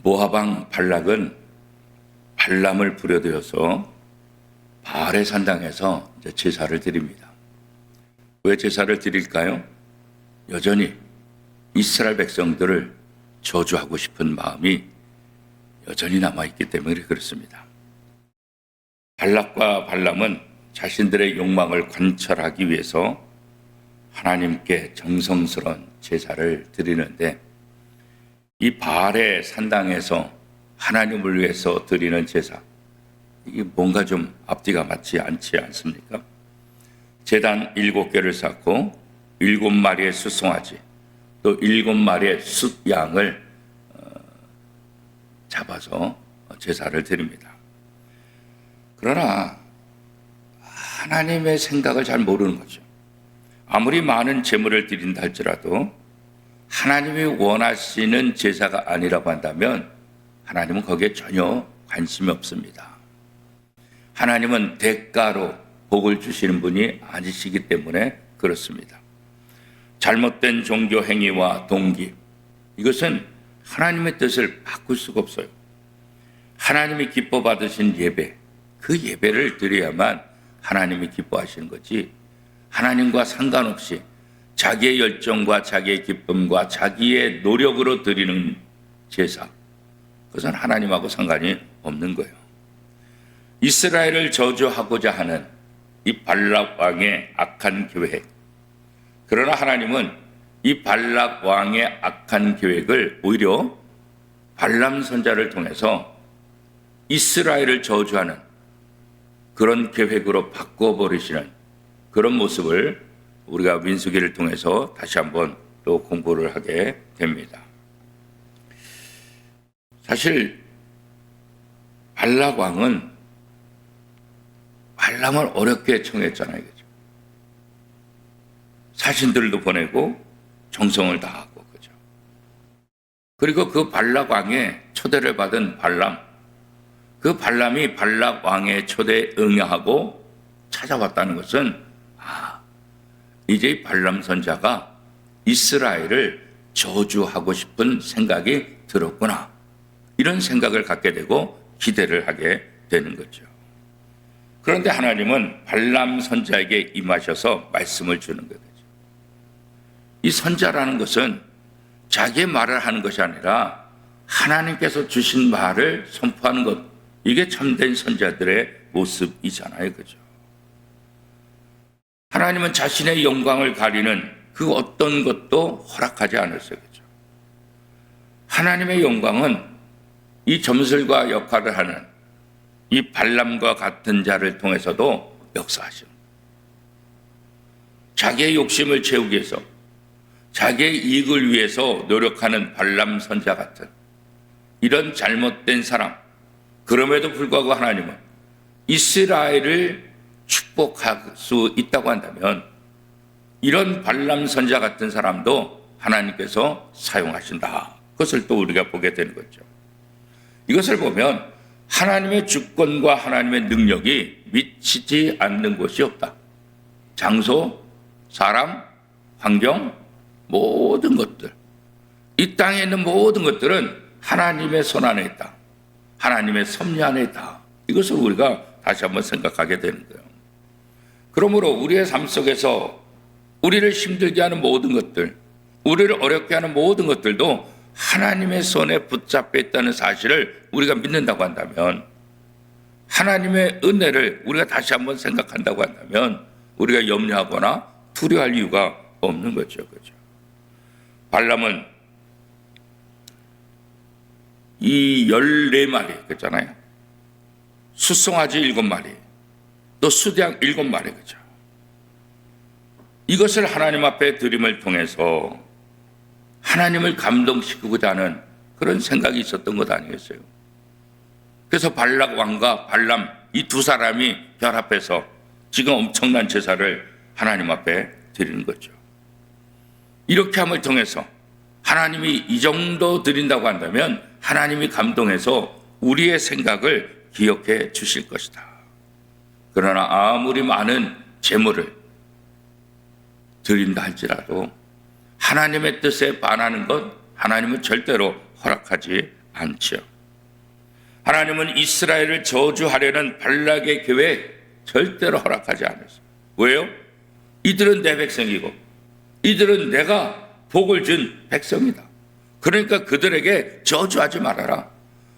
모압 발락은 발람을 부려들여서 바알의 산당에서 제사를 드립니다. 왜 제사를 드릴까요? 여전히 이스라엘 백성들을 저주하고 싶은 마음이 여전히 남아있기 때문에 그렇습니다. 발락과 발람은 자신들의 욕망을 관철하기 위해서 하나님께 정성스러운 제사를 드리는데, 이 바알의 산당에서 하나님을 위해서 드리는 제사, 이게 뭔가 좀 앞뒤가 맞지 않지 않습니까? 제단 7개를 쌓고 7마리의 숫송아지, 또 7마리의 숫양을 잡아서 제사를 드립니다. 그러나 하나님의 생각을 잘 모르는 거죠. 아무리 많은 제물을 드린다 할지라도 하나님이 원하시는 제사가 아니라고 한다면 하나님은 거기에 전혀 관심이 없습니다. 하나님은 대가로 복을 주시는 분이 아니시기 때문에 그렇습니다. 잘못된 종교 행위와 동기, 이것은 하나님의 뜻을 바꿀 수가 없어요. 하나님이 기뻐 받으신 예배, 그 예배를 드려야만 하나님이 기뻐하시는 거지, 하나님과 상관없이 자기의 열정과 자기의 기쁨과 자기의 노력으로 드리는 제사, 그것은 하나님하고 상관이 없는 거예요. 이스라엘을 저주하고자 하는 이 발락 왕의 악한 계획, 그러나 하나님은 이 발락 왕의 악한 계획을 오히려 발람 선자를 통해서 이스라엘을 저주하는 그런 계획으로 바꿔버리시는 그런 모습을 우리가 민수기를 통해서 다시 한번 또 공부를 하게 됩니다. 사실 발락 왕은 발람을 어렵게 청했잖아요. 그죠? 사신들도 보내고 정성을 다하고, 그죠? 그리고 그 발락 왕의 초대를 받은 발람, 그 발람이 발락 왕의 초대에 응하고 찾아왔다는 것은, 이제 이 발람 선자가 이스라엘을 저주하고 싶은 생각이 들었구나, 이런 생각을 갖게 되고 기대를 하게 되는 거죠. 그런데 하나님은 발람 선자에게 임하셔서 말씀을 주는 거죠. 이 선자라는 것은 자기의 말을 하는 것이 아니라 하나님께서 주신 말을 선포하는 것, 이게 참된 선자들의 모습이잖아요. 그죠? 하나님은 자신의 영광을 가리는 그 어떤 것도 허락하지 않았어요. 그죠? 하나님의 영광은 이 점술과 역할을 하는 이 발람과 같은 자를 통해서도 역사하시는 거예요. 자기의 욕심을 채우기 위해서, 자기의 이익을 위해서 노력하는 발람 선자 같은 이런 잘못된 사람, 그럼에도 불구하고 하나님은 이스라엘을 축복할 수 있다고 한다면 이런 발람 선자 같은 사람도 하나님께서 사용하신다. 그것을 또 우리가 보게 되는 거죠. 이것을 보면 하나님의 주권과 하나님의 능력이 미치지 않는 곳이 없다. 장소, 사람, 환경, 모든 것들, 이 땅에 있는 모든 것들은 하나님의 손 안에 있다. 하나님의 섭리 안에 있다. 이것을 우리가 다시 한번 생각하게 되는 거예요. 그러므로 우리의 삶 속에서 우리를 힘들게 하는 모든 것들, 우리를 어렵게 하는 모든 것들도 하나님의 손에 붙잡혀 있다는 사실을 우리가 믿는다고 한다면, 하나님의 은혜를 우리가 다시 한번 생각한다고 한다면 우리가 염려하거나 두려워할 이유가 없는 거죠. 그죠? 발람은 이 14마리, 그렇잖아요. 숫송아지 7마리, 또 숫양 7마리, 그죠? 이것을 하나님 앞에 드림을 통해서 하나님을 감동시키고자 하는 그런 생각이 있었던 것 아니겠어요? 그래서 발락 왕과 발람, 이 두 사람이 결합해서 지금 엄청난 제사를 하나님 앞에 드리는 거죠. 이렇게 함을 통해서 하나님이 이 정도 드린다고 한다면 하나님이 감동해서 우리의 생각을 기억해 주실 것이다. 그러나 아무리 많은 제물을 드린다 할지라도 하나님의 뜻에 반하는 것 하나님은 절대로 허락하지 않죠. 하나님은 이스라엘을 저주하려는 발락의 계획 절대로 허락하지 않았어요. 왜요? 이들은 내 백성이고 이들은 내가 복을 준 백성이다. 그러니까 그들에게 저주하지 말아라.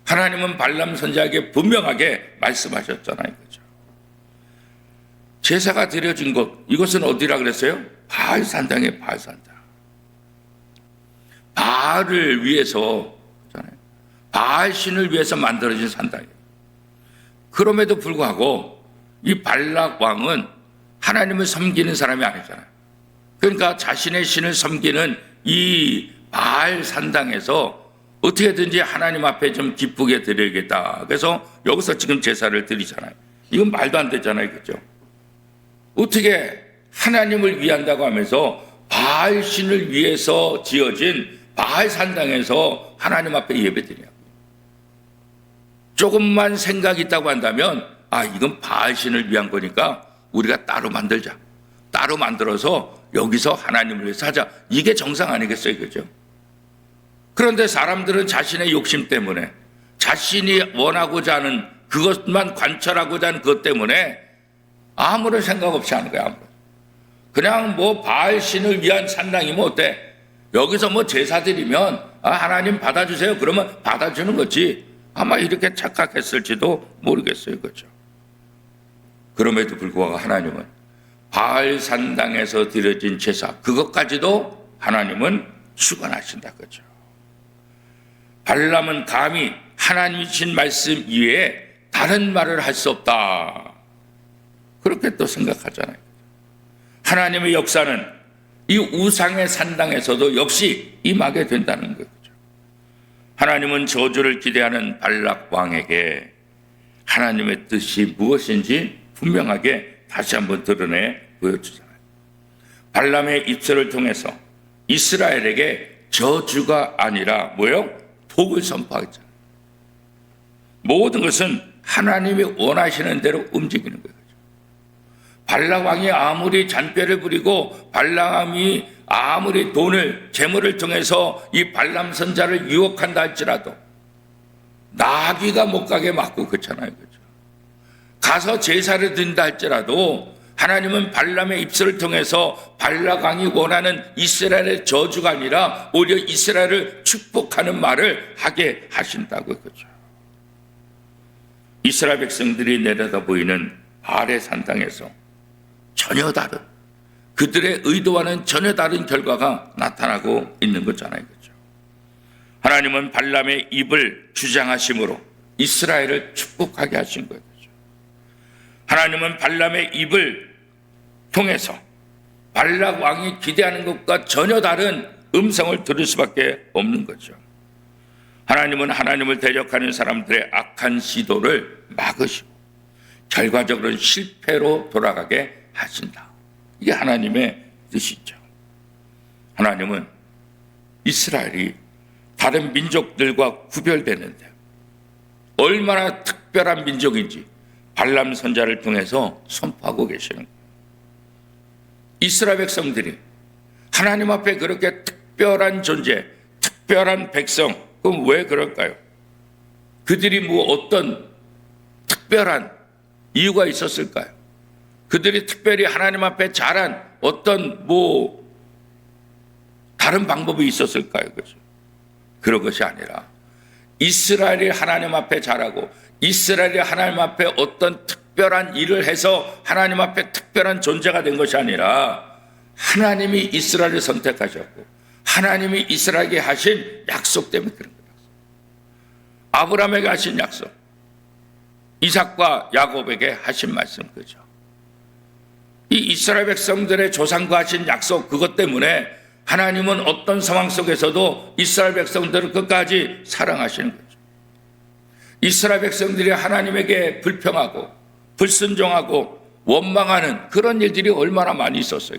하나님은 발람 선지자에게 분명하게 말씀하셨잖아요. 그죠? 제사가 드려진 곳, 이것은 어디라 그랬어요? 바알 산당이에요. 바알 산당. 바알을 위해서, 바알 신을 위해서 만들어진 산당이에요. 그럼에도 불구하고 이 발락 왕은 하나님을 섬기는 사람이 아니잖아요. 그러니까 자신의 신을 섬기는 이 바알 산당에서 어떻게든지 하나님 앞에 좀 기쁘게 드려야겠다. 그래서 여기서 지금 제사를 드리잖아요. 이건 말도 안 되잖아요. 그죠? 어떻게 하나님을 위한다고 하면서 바알 신을 위해서 지어진 바알 산당에서 하나님 앞에 예배드리냐고. 조금만 생각이 있다고 한다면 이건 바알 신을 위한 거니까 우리가 따로 만들자. 따로 만들어서 여기서 하나님을 위해서 하자. 이게 정상 아니겠어요? 그죠? 그런데 사람들은 자신의 욕심 때문에 자신이 원하고자 하는 그것만 관철하고자 하는 것 때문에 아무런 생각 없이 하는 거야. 그냥 바알 신을 위한 산당이면 어때? 여기서 제사 드리면 하나님 받아주세요. 그러면 받아주는 거지. 아마 이렇게 착각했을지도 모르겠어요. 그렇죠? 그럼에도 불구하고 하나님은 바알 산당에서 드려진 제사 그것까지도 하나님은 주관하신다. 그렇죠? 발람은 감히 하나님이 주신 말씀 이외에 다른 말을 할 수 없다. 그렇게 또 생각하잖아요. 하나님의 역사는 이 우상의 산당에서도 역시 임하게 된다는 거죠. 하나님은 저주를 기대하는 발락 왕에게 하나님의 뜻이 무엇인지 분명하게 다시 한번 드러내 보여주잖아요. 발람의 입술을 통해서 이스라엘에게 저주가 아니라 복을 선포하잖아요. 모든 것은 하나님이 원하시는 대로 움직이는 거예요. 발락 왕이 아무리 잔꾀를 부리고 발락 왕이 아무리 재물을 통해서 이 발람 선자를 유혹한다 할지라도 나귀가 못 가게 막고 그렇잖아요. 그렇죠? 가서 제사를 드린다 할지라도 하나님은 발람의 입술을 통해서 발락 왕이 원하는 이스라엘의 저주가 아니라 오히려 이스라엘을 축복하는 말을 하게 하신다고 그렇죠. 이스라엘 백성들이 내려다 보이는 바알의 산당에서 전혀 다른 그들의 의도와는 전혀 다른 결과가 나타나고 있는 거잖아요. 그렇죠? 하나님은 발람의 입을 주장하심으로 이스라엘을 축복하게 하신 거예요. 그렇죠? 하나님은 발람의 입을 통해서 발락 왕이 기대하는 것과 전혀 다른 음성을 들을 수밖에 없는 거죠. 하나님은 하나님을 대적하는 사람들의 악한 시도를 막으시고 결과적으로는 실패로 돌아가게 하신다. 이게 하나님의 뜻이죠. 하나님은 이스라엘이 다른 민족들과 구별되는데 얼마나 특별한 민족인지 발람 선자를 통해서 선포하고 계시는 거예요. 이스라엘 백성들이 하나님 앞에 그렇게 특별한 존재, 특별한 백성, 그럼 왜 그럴까요? 그들이 어떤 특별한 이유가 있었을까요? 그들이 특별히 하나님 앞에 잘한 어떤 다른 방법이 있었을까요? 그죠? 그런 것이 아니라 이스라엘이 하나님 앞에 잘하고 이스라엘이 하나님 앞에 어떤 특별한 일을 해서 하나님 앞에 특별한 존재가 된 것이 아니라 하나님이 이스라엘을 선택하셨고 하나님이 이스라엘에게 하신 약속 때문에 그런 거예요. 아브라함에게 하신 약속, 이삭과 야곱에게 하신 말씀 그죠? 이 이스라엘 백성들의 조상과 하신 약속 그것 때문에 하나님은 어떤 상황 속에서도 이스라엘 백성들을 끝까지 사랑하시는 거죠. 이스라엘 백성들이 하나님에게 불평하고 불순종하고 원망하는 그런 일들이 얼마나 많이 있었어요.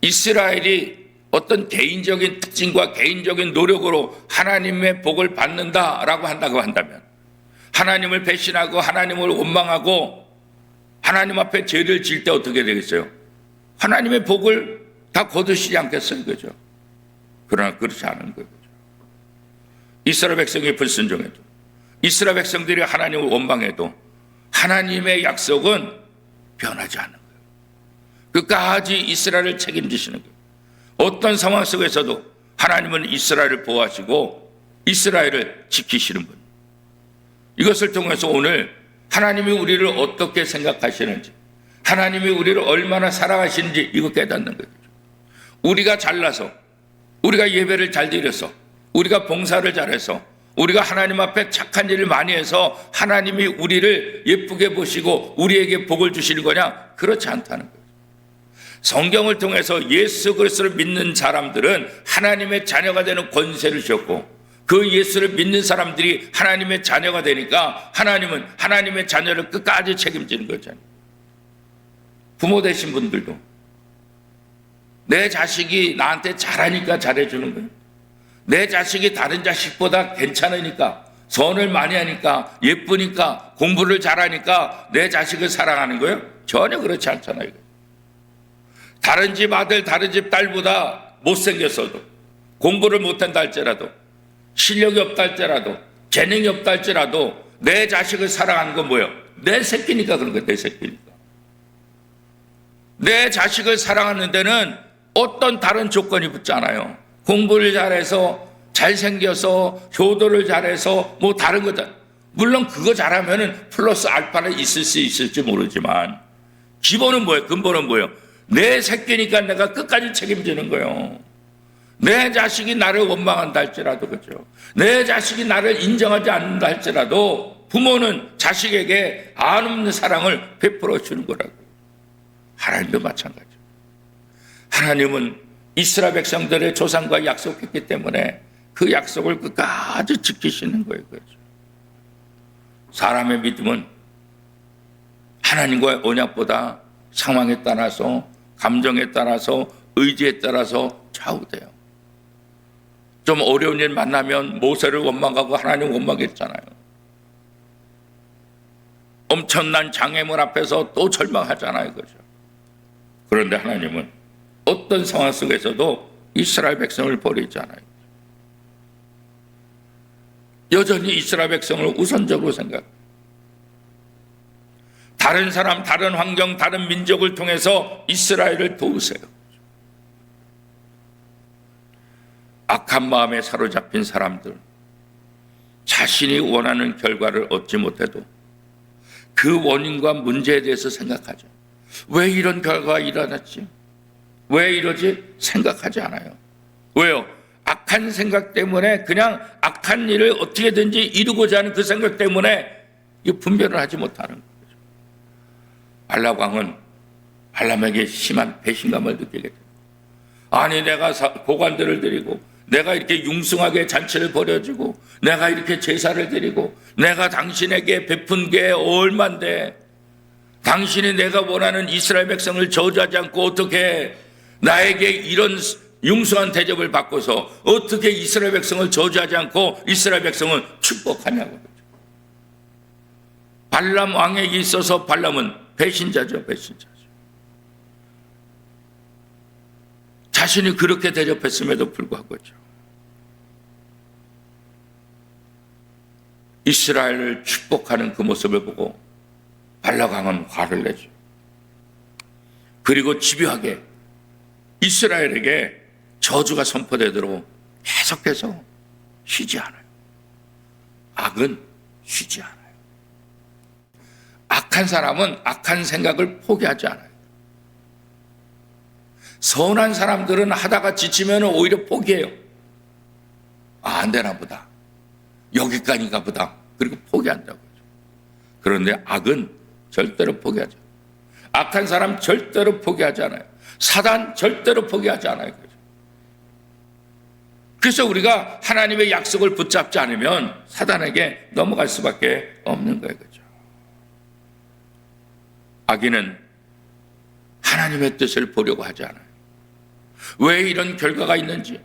이스라엘이 어떤 개인적인 특징과 개인적인 노력으로 하나님의 복을 받는다라고 한다고 한다면 하나님을 배신하고 하나님을 원망하고 하나님 앞에 죄를 지을 때 어떻게 되겠어요? 하나님의 복을 다 거두시지 않겠어요? 그죠? 그러나 그렇지 않은 거죠. 이스라엘 백성이 불순종해도, 이스라엘 백성들이 하나님을 원망해도 하나님의 약속은 변하지 않는 거예요. 끝까지 이스라엘을 책임지시는 거예요. 어떤 상황 속에서도 하나님은 이스라엘을 보호하시고 이스라엘을 지키시는 분. 이것을 통해서 오늘 하나님이 우리를 어떻게 생각하시는지, 하나님이 우리를 얼마나 사랑하시는지 이거 깨닫는 거죠. 우리가 잘나서, 우리가 예배를 잘 드려서, 우리가 봉사를 잘해서, 우리가 하나님 앞에 착한 일을 많이 해서 하나님이 우리를 예쁘게 보시고 우리에게 복을 주시는 거냐? 그렇지 않다는 거예요. 성경을 통해서 예수 그리스도를 믿는 사람들은 하나님의 자녀가 되는 권세를 주셨고, 그 예수를 믿는 사람들이 하나님의 자녀가 되니까 하나님은 하나님의 자녀를 끝까지 책임지는 거잖아요. 부모 되신 분들도 내 자식이 나한테 잘하니까 잘해주는 거예요. 내 자식이 다른 자식보다 괜찮으니까, 선을 많이 하니까, 예쁘니까, 공부를 잘하니까 내 자식을 사랑하는 거예요? 전혀 그렇지 않잖아요. 다른 집 아들, 다른 집 딸보다 못생겼어도, 공부를 못한다 할지라도, 실력이 없다 할지라도, 재능이 없다 할지라도 내 자식을 사랑하는 건 뭐예요? 내 새끼니까 그런 거예요. 내 새끼니까. 내 자식을 사랑하는 데는 어떤 다른 조건이 붙지 않아요. 공부를 잘해서, 잘생겨서, 효도를 잘해서 뭐 다른 거다. 물론 그거 잘하면은 플러스 알파는 있을 수 있을지 모르지만 기본은 뭐예요? 근본은 뭐예요? 내 새끼니까 내가 끝까지 책임지는 거예요. 내 자식이 나를 원망한다 할지라도, 그죠? 내 자식이 나를 인정하지 않는다 할지라도 부모는 자식에게 한없는 사랑을 베풀어 주는 거라고. 하나님도 마찬가지. 하나님은 이스라엘 백성들의 조상과 약속했기 때문에 그 약속을 끝까지 지키시는 거예요. 그렇죠? 사람의 믿음은 하나님과의 언약보다 상황에 따라서, 감정에 따라서, 의지에 따라서 좌우돼요. 좀 어려운 일 만나면 모세를 원망하고 하나님 원망했잖아요. 엄청난 장애물 앞에서 또 절망하잖아요. 그죠? 그런데 하나님은 어떤 상황 속에서도 이스라엘 백성을 버리지 않아요. 여전히 이스라엘 백성을 우선적으로 생각해요. 다른 사람, 다른 환경, 다른 민족을 통해서 이스라엘을 도우세요. 악한 마음에 사로잡힌 사람들, 자신이 원하는 결과를 얻지 못해도 그 원인과 문제에 대해서 생각하죠. 왜 이런 결과가 일어났지? 왜 이러지? 생각하지 않아요. 왜요? 악한 생각 때문에, 그냥 악한 일을 어떻게든지 이루고자 하는 그 생각 때문에 분별을 하지 못하는 거죠. 발람 왕은 발람에게 심한 배신감을 느끼게 돼요. 아니, 내가 고관들을 드리고, 내가 이렇게 융숭하게 잔치를 벌여주고, 내가 이렇게 제사를 드리고, 내가 당신에게 베푼 게 얼만데, 당신이 내가 원하는 이스라엘 백성을 저주하지 않고 어떻게 나에게 이런 융숭한 대접을 받고서 어떻게 이스라엘 백성을 저주하지 않고 이스라엘 백성을 축복하냐고. 발람 왕에게 있어서 발람은 배신자죠. 배신자죠. 자신이 그렇게 대접했음에도 불구하고죠. 이스라엘을 축복하는 그 모습을 보고 발람 왕은 화를 내죠. 그리고 집요하게 이스라엘에게 저주가 선포되도록 계속해서 쉬지 않아요. 악은 쉬지 않아요. 악한 사람은 악한 생각을 포기하지 않아요. 선한 사람들은 하다가 지치면 오히려 포기해요. 안 되나 보다. 여기까지인가 보다. 그리고 포기한다고 하죠. 그런데 악은 절대로 포기하지 않아요. 악한 사람 절대로 포기하지 않아요. 사단 절대로 포기하지 않아요. 그래서 우리가 하나님의 약속을 붙잡지 않으면 사단에게 넘어갈 수밖에 없는 거예요. 그렇죠? 악인은 하나님의 뜻을 보려고 하지 않아요. 왜 이런 결과가 있는지,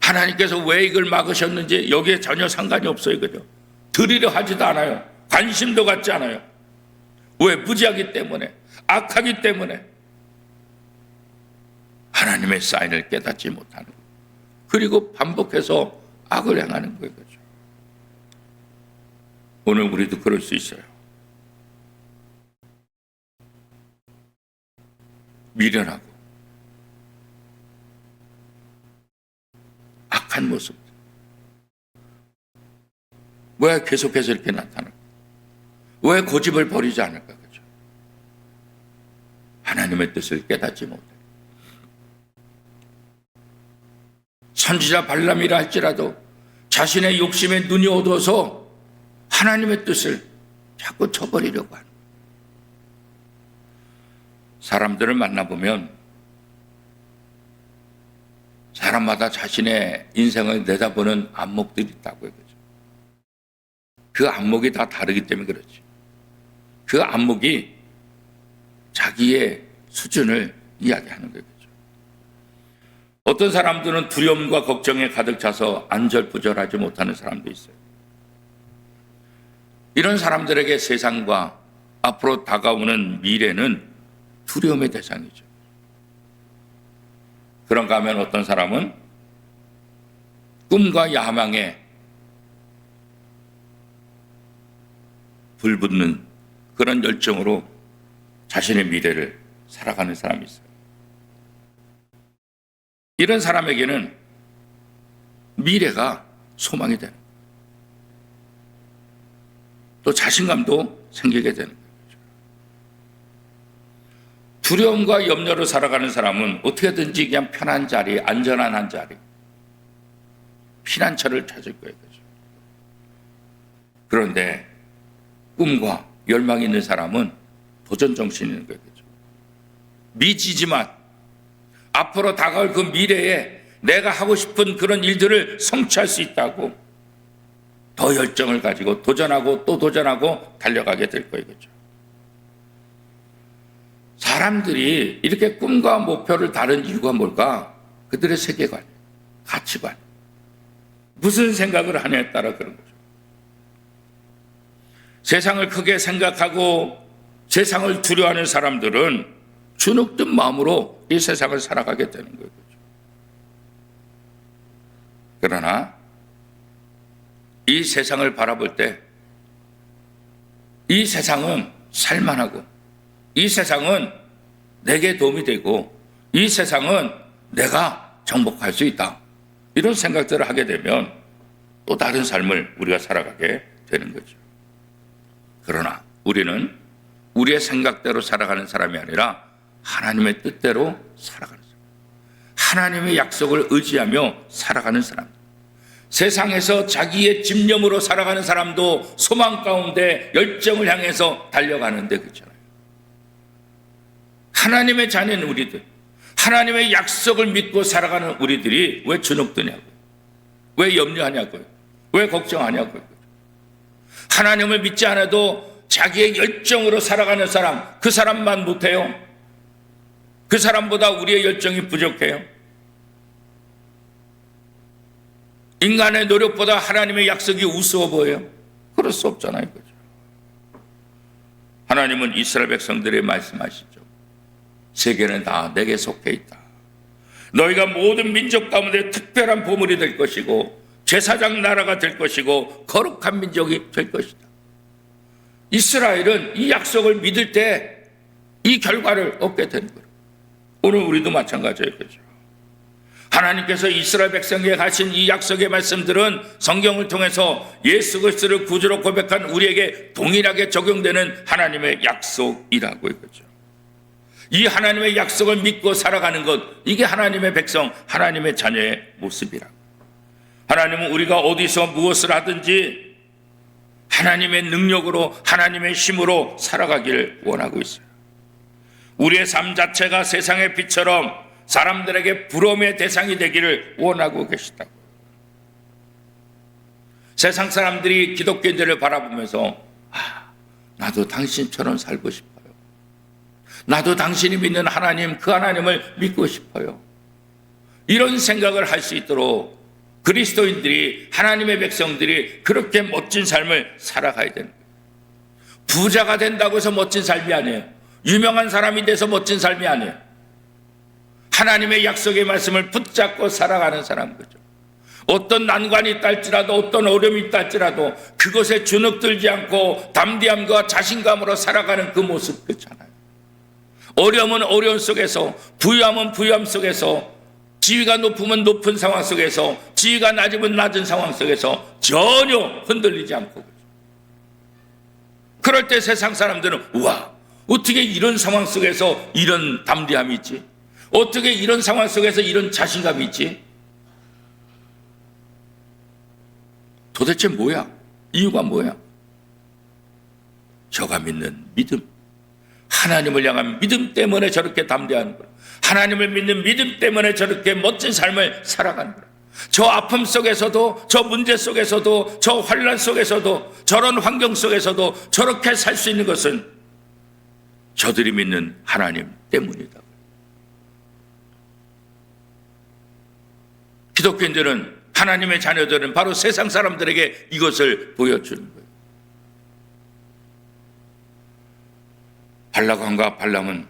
하나님께서 왜 이걸 막으셨는지 여기에 전혀 상관이 없어요. 그죠? 들으려 하지도 않아요. 관심도 갖지 않아요. 왜? 무지하기 때문에, 악하기 때문에 하나님의 사인을 깨닫지 못하는 거예요. 그리고 반복해서 악을 행하는 거예요. 그죠? 오늘 우리도 그럴 수 있어요. 미련하고 악한 모습. 왜 계속해서 이렇게 나타날까? 왜 고집을 버리지 않을까? 그죠? 하나님의 뜻을 깨닫지 못해. 선지자 발람이라 할지라도 자신의 욕심에 눈이 어두워서 하나님의 뜻을 자꾸 쳐버리려고 하는 거예요. 사람들을 만나보면 사람마다 자신의 인생을 내다보는 안목들이 있다고요. 그죠? 그 안목이 다 다르기 때문에 그렇지. 그 안목이 자기의 수준을 이야기하는 거예요. 그죠? 어떤 사람들은 두려움과 걱정에 가득 차서 안절부절하지 못하는 사람도 있어요. 이런 사람들에게 세상과 앞으로 다가오는 미래는 두려움의 대상이죠. 그런가 하면 어떤 사람은 꿈과 야망에 불붙는 그런 열정으로 자신의 미래를 살아가는 사람이 있어요. 이런 사람에게는 미래가 소망이 되는 거예요. 또 자신감도 생기게 되는 거예요. 두려움과 염려로 살아가는 사람은 어떻게든지 그냥 편한 자리, 안전한 한 자리, 피난처를 찾을 거예요. 그런데 꿈과 열망이 있는 사람은 도전 정신이 있는 거예요. 미지지만 앞으로 다가올 그 미래에 내가 하고 싶은 그런 일들을 성취할 수 있다고 더 열정을 가지고 도전하고 또 도전하고 달려가게 될 거예요. 그렇죠? 사람들이 이렇게 꿈과 목표를 다른 이유가 뭘까? 그들의 세계관, 가치관, 무슨 생각을 하냐에 따라 그런 거죠. 세상을 크게 생각하고 세상을 두려워하는 사람들은 주눅든 마음으로 이 세상을 살아가게 되는 거예요. 그러나 이 세상을 바라볼 때 이 세상은 살만하고 이 세상은 내게 도움이 되고 이 세상은 내가 정복할 수 있다. 이런 생각들을 하게 되면 또 다른 삶을 우리가 살아가게 되는 거죠. 그러나 우리는 우리의 생각대로 살아가는 사람이 아니라 하나님의 뜻대로 살아가는 사람. 하나님의 약속을 의지하며 살아가는 사람. 세상에서 자기의 집념으로 살아가는 사람도 소망 가운데 열정을 향해서 달려가는데 그렇잖아요. 하나님의 자녀는 우리들, 하나님의 약속을 믿고 살아가는 우리들이 왜 주눅드냐고요? 왜 염려하냐고요? 왜 걱정하냐고요? 하나님을 믿지 않아도 자기의 열정으로 살아가는 사람, 그 사람만 못해요? 그 사람보다 우리의 열정이 부족해요? 인간의 노력보다 하나님의 약속이 우스워 보여요? 그럴 수 없잖아요. 그죠? 하나님은 이스라엘 백성들에게 말씀하시죠. 세계는 다 내게 속해 있다. 너희가 모든 민족 가운데 특별한 보물이 될 것이고 제사장 나라가 될 것이고 거룩한 민족이 될 것이다. 이스라엘은 이 약속을 믿을 때 이 결과를 얻게 되는 거예요. 오늘 우리도 마찬가지예요. 그죠? 하나님께서 이스라엘 백성에게 하신 이 약속의 말씀들은 성경을 통해서 예수 그리스도를 구주로 고백한 우리에게 동일하게 적용되는 하나님의 약속이라고요. 그죠? 이 하나님의 약속을 믿고 살아가는 것, 이게 하나님의 백성, 하나님의 자녀의 모습이라고. 하나님은 우리가 어디서 무엇을 하든지 하나님의 능력으로, 하나님의 힘으로 살아가기를 원하고 있어요. 우리의 삶 자체가 세상의 빛처럼 사람들에게 부러움의 대상이 되기를 원하고 계시다고. 세상 사람들이 기독교인들을 바라보면서 나도 당신처럼 살고 싶어요. 나도 당신이 믿는 하나님, 그 하나님을 믿고 싶어요. 이런 생각을 할 수 있도록 그리스도인들이, 하나님의 백성들이 그렇게 멋진 삶을 살아가야 되는 거예요. 부자가 된다고 해서 멋진 삶이 아니에요. 유명한 사람이 돼서 멋진 삶이 아니에요. 하나님의 약속의 말씀을 붙잡고 살아가는 사람, 거죠. 어떤 난관이 있다 할지라도 어떤 어려움이 있다 할지라도 그것에 주눅들지 않고 담대함과 자신감으로 살아가는 그 모습 그렇잖아요. 어려움은 어려움 속에서, 부유함은 부유함 속에서, 지위가 높으면 높은 상황 속에서, 지위가 낮으면 낮은 상황 속에서 전혀 흔들리지 않고, 그럴 때 세상 사람들은 우와, 어떻게 이런 상황 속에서 이런 담대함이 있지? 어떻게 이런 상황 속에서 이런 자신감이 있지? 도대체 뭐야? 이유가 뭐야? 저가 믿는 믿음, 하나님을 향한 믿음 때문에 저렇게 담대한 거야. 하나님을 믿는 믿음 때문에 저렇게 멋진 삶을 살아가는 거야. 저 아픔 속에서도, 저 문제 속에서도, 저 환난 속에서도, 저런 환경 속에서도 저렇게 살 수 있는 것은 저들이 믿는 하나님 때문이다. 기독교인들은, 하나님의 자녀들은 바로 세상 사람들에게 이것을 보여주는 거예요. 발락왕과 발람은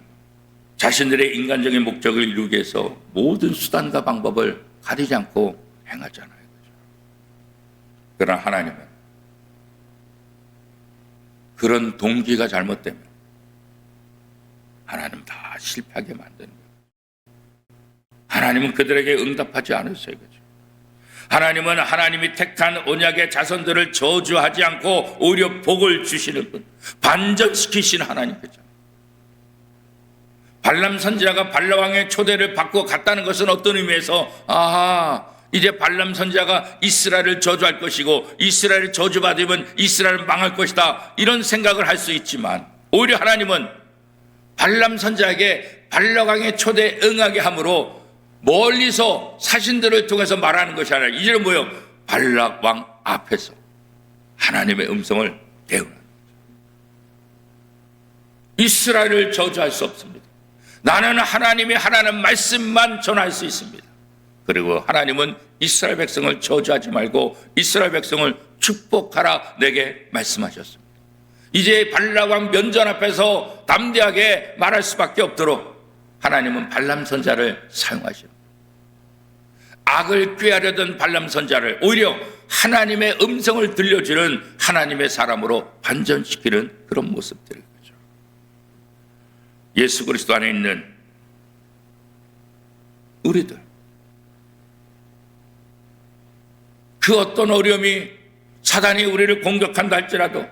자신들의 인간적인 목적을 이루기 위해서 모든 수단과 방법을 가리지 않고 행하잖아요. 그러나 하나님은 그런 동기가 잘못되면 하나님 다 실패하게 만드는 거예요. 하나님은 그들에게 응답하지 않으세요. 하나님은 하나님이 택한 언약의 자손들을 저주하지 않고 오히려 복을 주시는 분, 반전시키신 하나님이죠. 발람 선지자가 발람왕의 초대를 받고 갔다는 것은 어떤 의미에서 이제 발람 선지자가 이스라엘을 저주할 것이고 이스라엘을 저주받으면 이스라엘은 망할 것이다, 이런 생각을 할 수 있지만, 오히려 하나님은 발람 선지자에게 발락왕의 초대에 응하게 함으로 멀리서 사신들을 통해서 말하는 것이 아니라 이제는 뭐예요? 발락왕 앞에서 하나님의 음성을 대응하는 거죠. 이스라엘을 저주할 수 없습니다. 나는 하나님이 하라는 말씀만 전할 수 있습니다. 그리고 하나님은 이스라엘 백성을 저주하지 말고 이스라엘 백성을 축복하라 내게 말씀하셨습니다. 이제 발락왕 면전 앞에서 담대하게 말할 수밖에 없도록 하나님은 발람 선자를 사용하십니다. 악을 꾀하려던 발람 선자를 오히려 하나님의 음성을 들려주는 하나님의 사람으로 반전시키는 그런 모습들인 거죠. 예수 그리스도 안에 있는 우리들, 그 어떤 어려움이 사단이 우리를 공격한다 할지라도,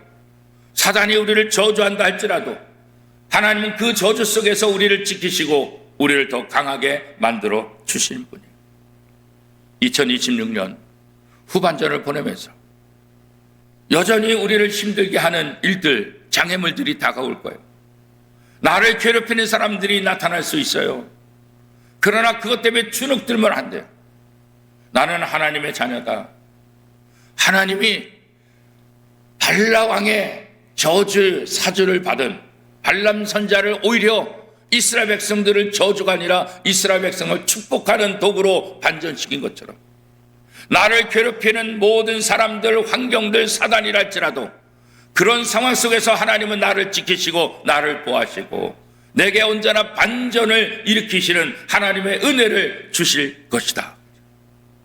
사단이 우리를 저주한다 할지라도 하나님은 그 저주 속에서 우리를 지키시고 우리를 더 강하게 만들어 주시는 분이에요. 2026년 후반전을 보내면서 여전히 우리를 힘들게 하는 일들, 장애물들이 다가올 거예요. 나를 괴롭히는 사람들이 나타날 수 있어요. 그러나 그것 때문에 주눅들면 안 돼요. 나는 하나님의 자녀다. 하나님이 발락왕의 저주 사주를 받은 발람 선자를 오히려 이스라엘 백성들을 저주가 아니라 이스라엘 백성을 축복하는 도구로 반전시킨 것처럼, 나를 괴롭히는 모든 사람들, 환경들, 사단이라 할지라도 그런 상황 속에서 하나님은 나를 지키시고 나를 보호하시고 내게 언제나 반전을 일으키시는 하나님의 은혜를 주실 것이다.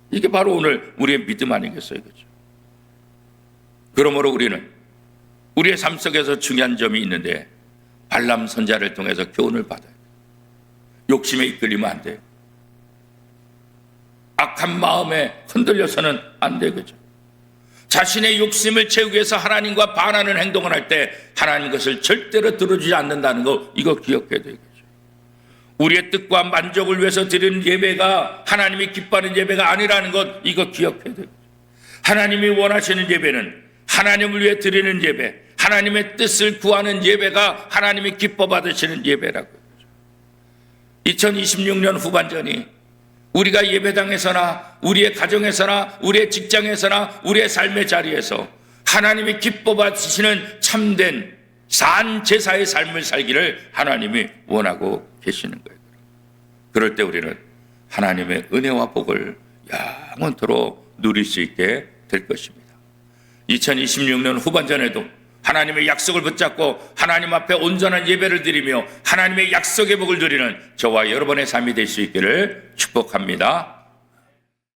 이게 바로 오늘 우리의 믿음 아니겠어요? 그렇죠? 그러므로 우리는 우리의 삶 속에서 중요한 점이 있는데 발람 선자를 통해서 교훈을 받아요. 욕심에 이끌리면 안 돼요. 악한 마음에 흔들려서는 안 되겠죠. 자신의 욕심을 채우기 위해서 하나님과 반하는 행동을 할 때 하나님 것을 절대로 들어주지 않는다는 거, 이거 기억해야 되겠죠. 우리의 뜻과 만족을 위해서 드리는 예배가 하나님이 기뻐하는 예배가 아니라는 것, 이거 기억해야 되겠죠. 하나님이 원하시는 예배는 하나님을 위해 드리는 예배, 하나님의 뜻을 구하는 예배가 하나님이 기뻐 받으시는 예배라고. 2026년 후반전이 우리가 예배당에서나 우리의 가정에서나 우리의 직장에서나 우리의 삶의 자리에서 하나님이 기뻐 받으시는 참된 산 제사의 삶을 살기를 하나님이 원하고 계시는 거예요. 그럴 때 우리는 하나님의 은혜와 복을 영원토록 누릴 수 있게 될 것입니다. 2026년 후반전에도 하나님의 약속을 붙잡고 하나님 앞에 온전한 예배를 드리며 하나님의 약속의 복을 누리는 저와 여러분의 삶이 될 수 있기를 축복합니다.